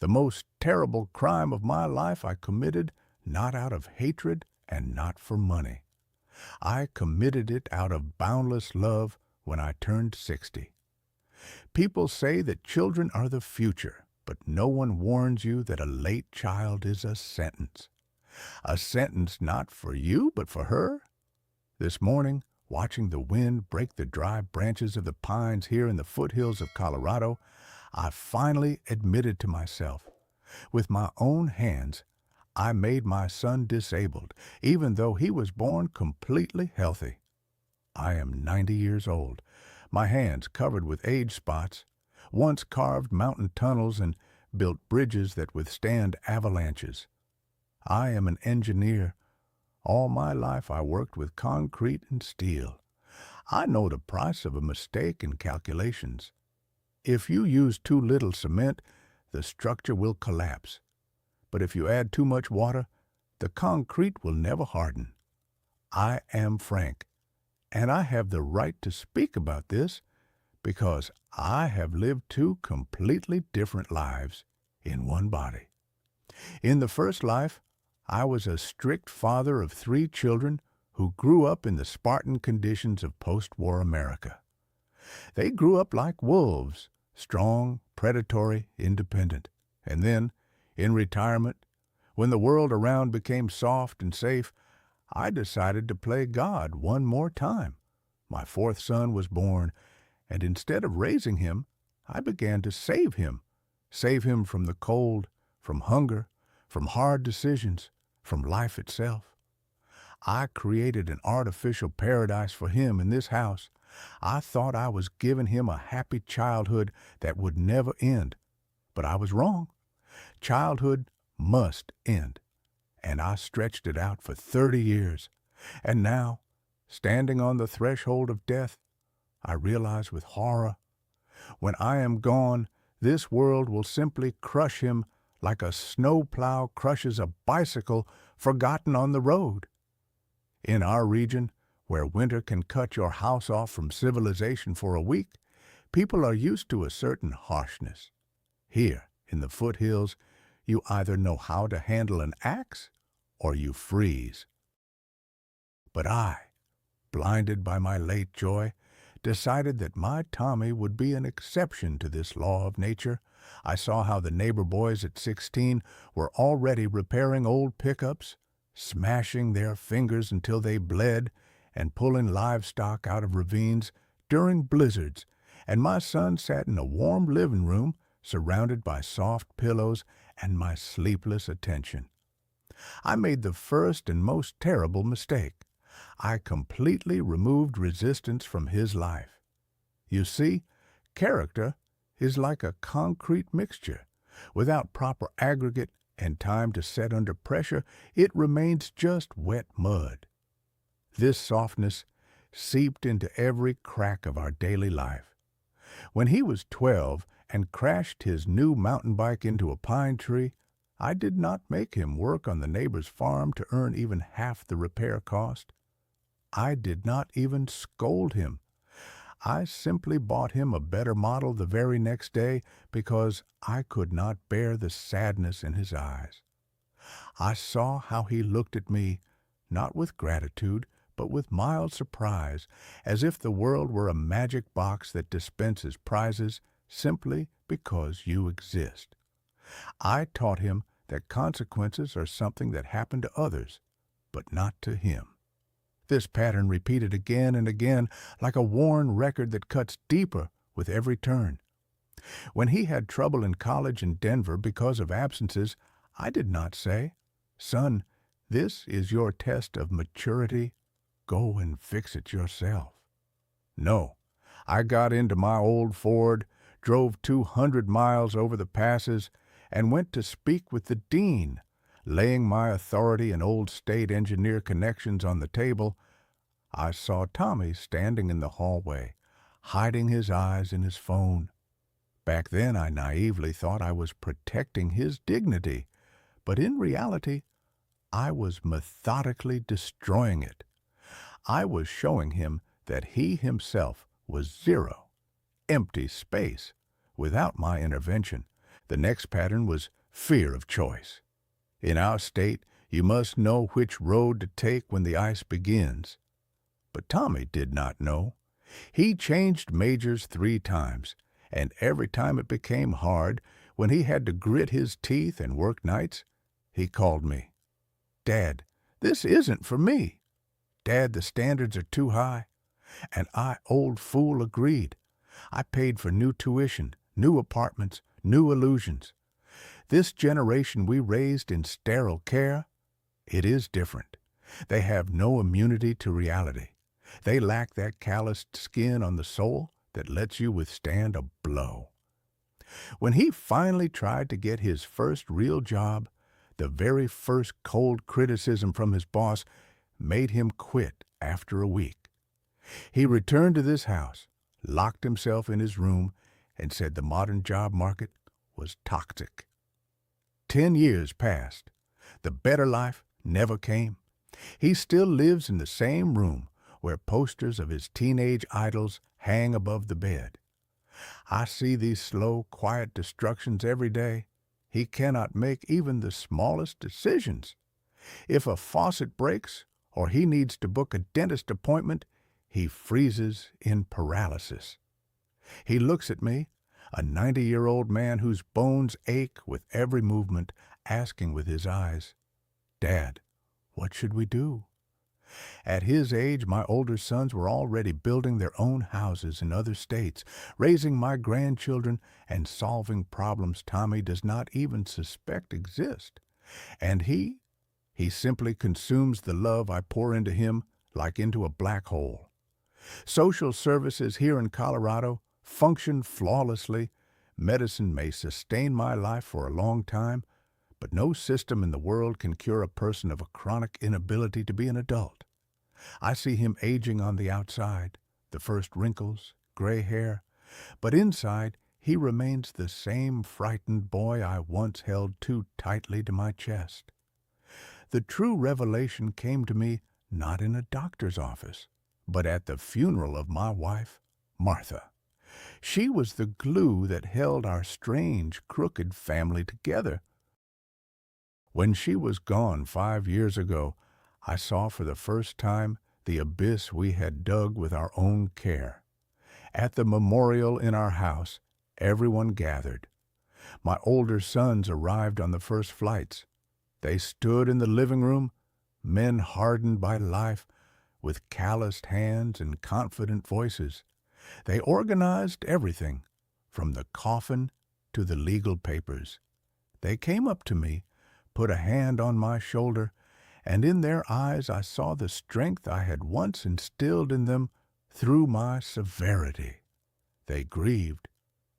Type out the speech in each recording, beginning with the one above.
The most terrible crime of my life I committed not out of hatred and not for money. I committed it out of boundless love when I turned 60. People say that children are the future, but no one warns you that a late child is a sentence. A sentence not for you, but for her. This morning, watching the wind break the dry branches of the pines here in the foothills of Colorado, I finally admitted to myself, with my own hands, I made my son disabled, even though he was born completely healthy. I am 90 years old, my hands covered with age spots, once carved mountain tunnels and built bridges that withstand avalanches. I am an engineer. All my life I worked with concrete and steel. I know the price of a mistake in calculations. If you use too little cement, the structure will collapse. But if you add too much water, the concrete will never harden. I am Frank, and I have the right to speak about this because I have lived two completely different lives in one body. In the first life, I was a strict father of 3 children who grew up in the Spartan conditions of post-war America. They grew up like wolves, strong, predatory, independent. And then, in retirement, when the world around became soft and safe, I decided to play God one more time. My 4th son was born, and instead of raising him, I began to save him from the cold, from hunger, from hard decisions, from life itself. I created an artificial paradise for him in this house. I thought I was giving him a happy childhood that would never end. But I was wrong. Childhood must end. And I stretched it out for 30 years. And now, standing on the threshold of death, I realize with horror, when I am gone, this world will simply crush him like a snowplow crushes a bicycle forgotten on the road. In our region, where winter can cut your house off from civilization for a week, people are used to a certain harshness. Here, in the foothills, you either know how to handle an axe or you freeze. But I, blinded by my late joy, decided that my Tommy would be an exception to this law of nature. I saw how the neighbor boys at 16 were already repairing old pickups, smashing their fingers until they bled, and pulling livestock out of ravines during blizzards, and my son sat in a warm living room surrounded by soft pillows and my sleepless attention. I made the first and most terrible mistake. I completely removed resistance from his life. You see, character is like a concrete mixture. Without proper aggregate and time to set under pressure, it remains just wet mud. This softness seeped into every crack of our daily life. When he was 12 and crashed his new mountain bike into a pine tree, I did not make him work on the neighbor's farm to earn even half the repair cost. I did not even scold him. I simply bought him a better model the very next day because I could not bear the sadness in his eyes. I saw how he looked at me, not with gratitude, but with mild surprise, as if the world were a magic box that dispenses prizes simply because you exist. I taught him that consequences are something that happen to others, but not to him. This pattern repeated again and again, like a worn record that cuts deeper with every turn. When he had trouble in college in Denver because of absences, I did not say, "Son, this is your test of maturity. Go and fix it yourself." No, I got into my old Ford, drove 200 miles over the passes, and went to speak with the dean. Laying my authority and old state engineer connections on the table, I saw Tommy standing in the hallway, hiding his eyes in his phone. Back then I naively thought I was protecting his dignity, but in reality, I was methodically destroying it. I was showing him that he himself was zero, empty space, without my intervention, The next pattern was fear of choice. In our state, you must know which road to take when the ice begins. But Tommy did not know. He changed majors 3 times, and every time it became hard, when he had to grit his teeth and work nights, he called me. "Dad, this isn't for me. Dad, the standards are too high." And I, old fool, agreed. I paid for new tuition, new apartments, new illusions. This generation we raised in sterile care, it is different. They have no immunity to reality. They lack that calloused skin on the soul that lets you withstand a blow. When he finally tried to get his first real job, the very first cold criticism from his boss made him quit after a week. He returned to this house, locked himself in his room, and said the modern job market was toxic. 10 years passed. The better life never came. He still lives in the same room where posters of his teenage idols hang above the bed. I see these slow, quiet destructions every day. He cannot make even the smallest decisions. If a faucet breaks or he needs to book a dentist appointment, he freezes in paralysis. He looks at me, a 90-year-old man whose bones ache with every movement, asking with his eyes, "Dad, what should we do?" At his age, my older sons were already building their own houses in other states, raising my grandchildren, and solving problems Tommy does not even suspect exist. And he simply consumes the love I pour into him like into a black hole. Social services here in Colorado function flawlessly. Medicine may sustain my life for a long time, but no system in the world can cure a person of a chronic inability to be an adult. I see him aging on the outside, the first wrinkles, gray hair, but inside he remains the same frightened boy I once held too tightly to my chest. The true revelation came to me not in a doctor's office, but at the funeral of my wife, Martha. She was the glue that held our strange, crooked family together. When she was gone 5 years ago, I saw for the first time the abyss we had dug with our own care. At the memorial in our house, everyone gathered. My older sons arrived on the first flights. They stood in the living room, men hardened by life, with calloused hands and confident voices. They organized everything, from the coffin to the legal papers. They came up to me, put a hand on my shoulder, and in their eyes I saw the strength I had once instilled in them through my severity. They grieved,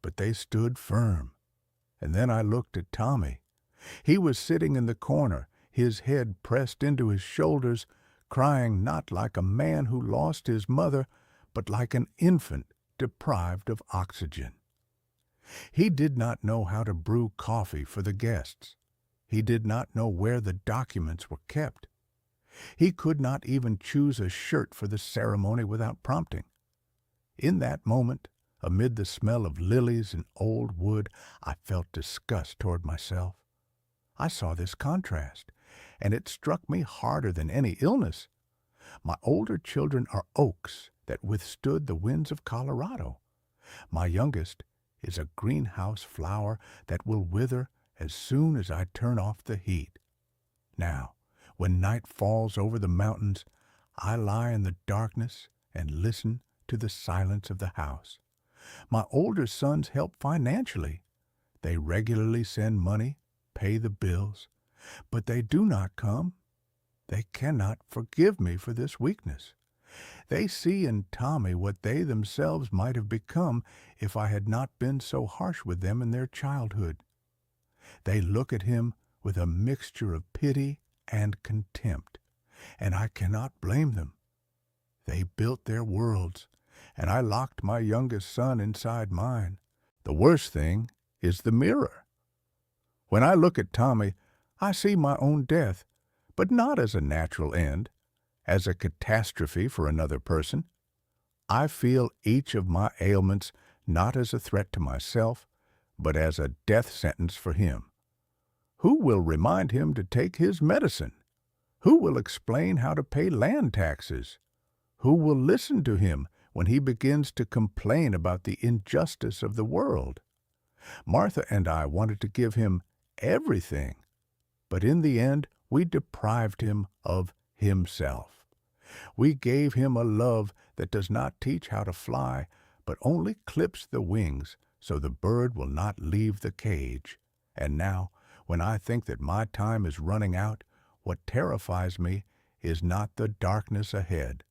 but they stood firm. And then I looked at Tommy. He was sitting in the corner, his head pressed into his shoulders, crying not like a man who lost his mother, but like an infant deprived of oxygen. He did not know how to brew coffee for the guests. He did not know where the documents were kept. He could not even choose a shirt for the ceremony without prompting. In that moment, amid the smell of lilies and old wood, I felt disgust toward myself. I saw this contrast, and it struck me harder than any illness. My older children are oaks that withstood the winds of Colorado. My youngest is a greenhouse flower that will wither as soon as I turn off the heat. Now, when night falls over the mountains, I lie in the darkness and listen to the silence of the house. My older sons help financially. They regularly send money, pay the bills, but they do not come. They cannot forgive me for this weakness. They see in Tommy what they themselves might have become if I had not been so harsh with them in their childhood. They look at him with a mixture of pity and contempt, and I cannot blame them. They built their worlds, and I locked my youngest son inside mine. The worst thing is the mirror. When I look at Tommy, I see my own death, but not as a natural end, as a catastrophe for another person. I feel each of my ailments not as a threat to myself, but as a death sentence for him. Who will remind him to take his medicine? Who will explain how to pay land taxes? Who will listen to him when he begins to complain about the injustice of the world? Martha and I wanted to give him everything, but in the end we deprived him of himself. We gave him a love that does not teach how to fly, but only clips the wings so the bird will not leave the cage. And now, when I think that my time is running out, what terrifies me is not the darkness ahead,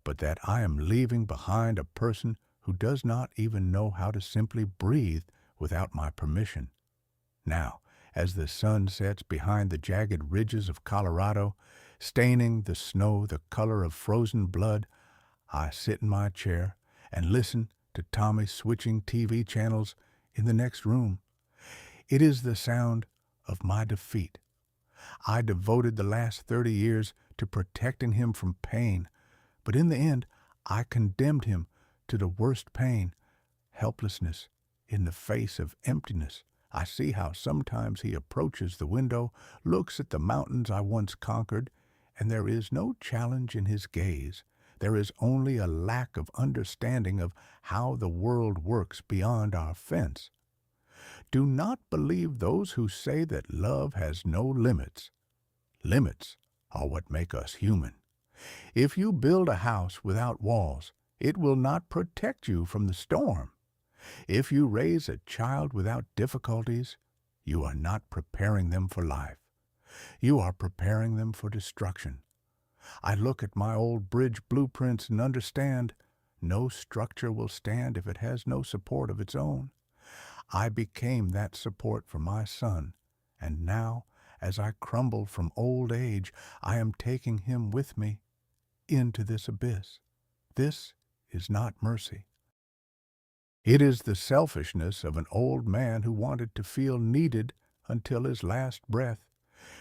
but that I am leaving behind a person who does not even know how to simply breathe without my permission. Now, as the sun sets behind the jagged ridges of Colorado, staining the snow the color of frozen blood, I sit in my chair and listen to Tommy switching TV channels in the next room. It is the sound of my defeat. I devoted the last 30 years to protecting him from pain, but in the end, I condemned him to the worst pain, helplessness in the face of emptiness. I see how sometimes he approaches the window, looks at the mountains I once conquered, and there is no challenge in his gaze. There is only a lack of understanding of how the world works beyond our fence. Do not believe those who say that love has no limits. Limits are what make us human. If you build a house without walls, it will not protect you from the storm. If you raise a child without difficulties, you are not preparing them for life. You are preparing them for destruction. I look at my old bridge blueprints and understand no structure will stand if it has no support of its own. I became that support for my son, and now, as I crumble from old age, I am taking him with me into this abyss. This is not mercy. It is the selfishness of an old man who wanted to feel needed until his last breath,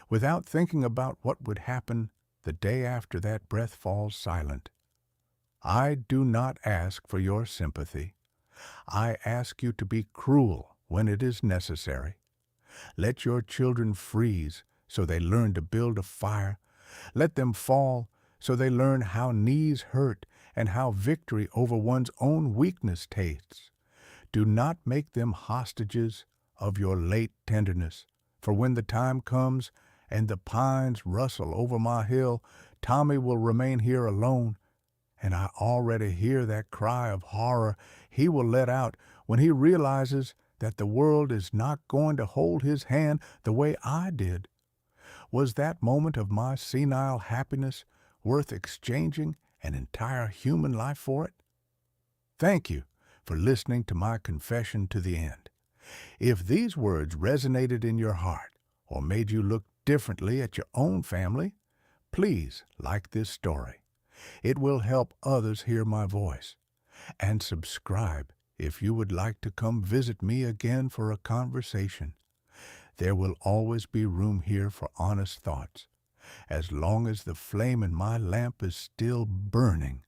without thinking about what would happen the day after that breath falls silent. I do not ask for your sympathy. I ask you to be cruel when it is necessary. Let your children freeze so they learn to build a fire. Let them fall so they learn how knees hurt and how victory over one's own weakness tastes. Do not make them hostages of your late tenderness, for when the time comes and the pines rustle over my hill, Tommy will remain here alone, and I already hear that cry of horror he will let out when he realizes that the world is not going to hold his hand the way I did. Was that moment of my senile happiness worth exchanging an entire human life for it? Thank you for listening to my confession to the end. If these words resonated in your heart or made you look differently at your own family, please like this story. It will help others hear my voice. And subscribe if you would like to come visit me again for a conversation. There will always be room here for honest thoughts. As long as the flame in my lamp is still burning,